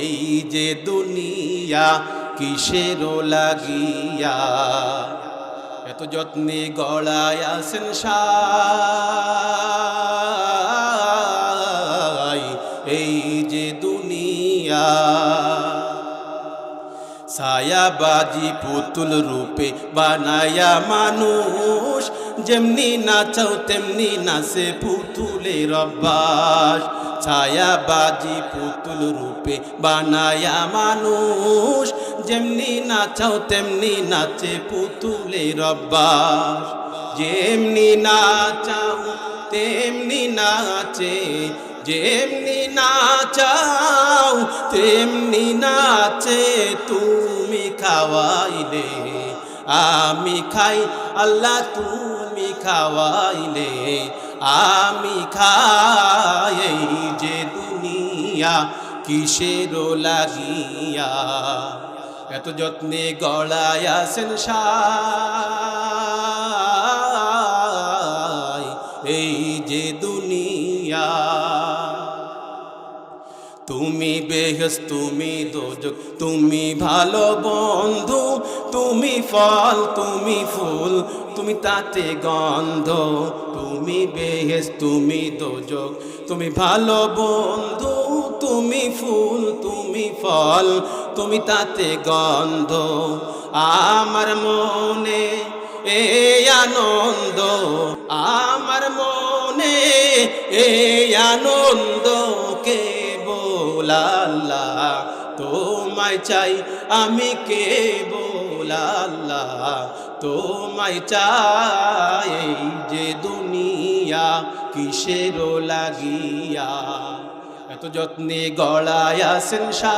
এই যে দুনিয়া কিসের লাগিয়া, এত যত্নে গড়ায় আছেন সাই। এই যে দুনিয়া ছায়াবাজি পুতুল রূপে বানায়া মানুষ, যেমনি নাচাও তেমনি নাচে পুতুলের অভ্যাস। ছায়াবাজি পুতুল রূপে বানায়া মানুষ, যেমনি নাচাও তেমনি নাচে পুতুলের অভ্যাস। যেমনি নাচাও তেমনি নাচে, যেমনি নাচাও তেমনি নাচে। তুমি খাওয়াইলে আমি খাই, আল্লাহ তুমি খাওয়াইলে আমি খাই। এই যে দুনিয়া কিসের লাগিয়া, এত যত্নে গড়ায় আছেন সাই। এই যে দুনিয়া তুমি বেহেশত তুমি দোজখ, তুমি ভালো বন্ধু, তুমি ফল তুমি ফুল, তুমি তাতে গন্ধ। তুমি বেহেশত তুমি দোজখ, তুমি ভালো বন্ধু, তুমি ফুল তুমি ফল, তুমি তাতে গন্ধ। আমার মনে এই আনন্দ, আমার মনে এই আনন্দ, কে আল্লাহ তোমায় চাই আমি, কে আল্লাহ তোমায় চাই। এই যে দুনিয়া কিসের লাগিয়া, এত যত্নে গড়ায় আছেন সাই।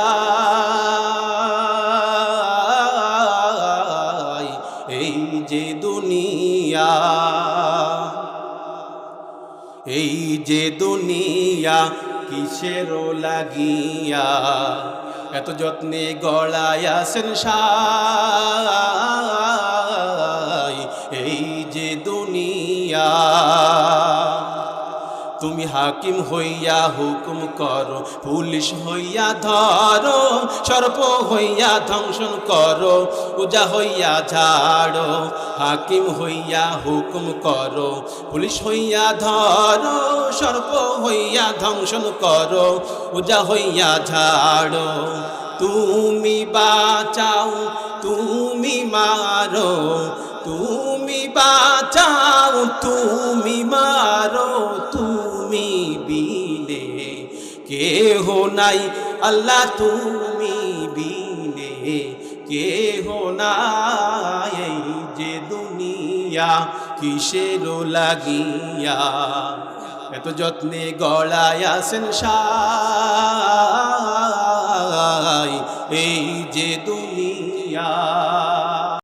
এই যে দুনিয়া, এই যে দুনিয়া কিসের লাগিয়া, এত যত্নে গড়ায় আছেন সাই। এই যে দুনিয়া তুমি হাকিম হইয়া হুকুম করো, পুলিশ হইয়া ধরো, সর্প হইয়া ধ্বংসন করো, উজা হইয়া ঝাড়ো। হাকিম হইয়া হুকুম করো, পুলিশ হইয়া ধরো, সর্প হইয়া ধ্বংসন করো, উজা হইয়া ঝাড়ো। তুমি বাঁচাও তুমি মারো, তুমি বাঁচাও তুমি মারো, তুমি বিনে কেহ নাই আল্লাহ, তুমি বিনে কেহ নাই। এই যে দুনিয়া কিসের লাগিয়া, এত যত্নে গড়ায় আছেন সাই।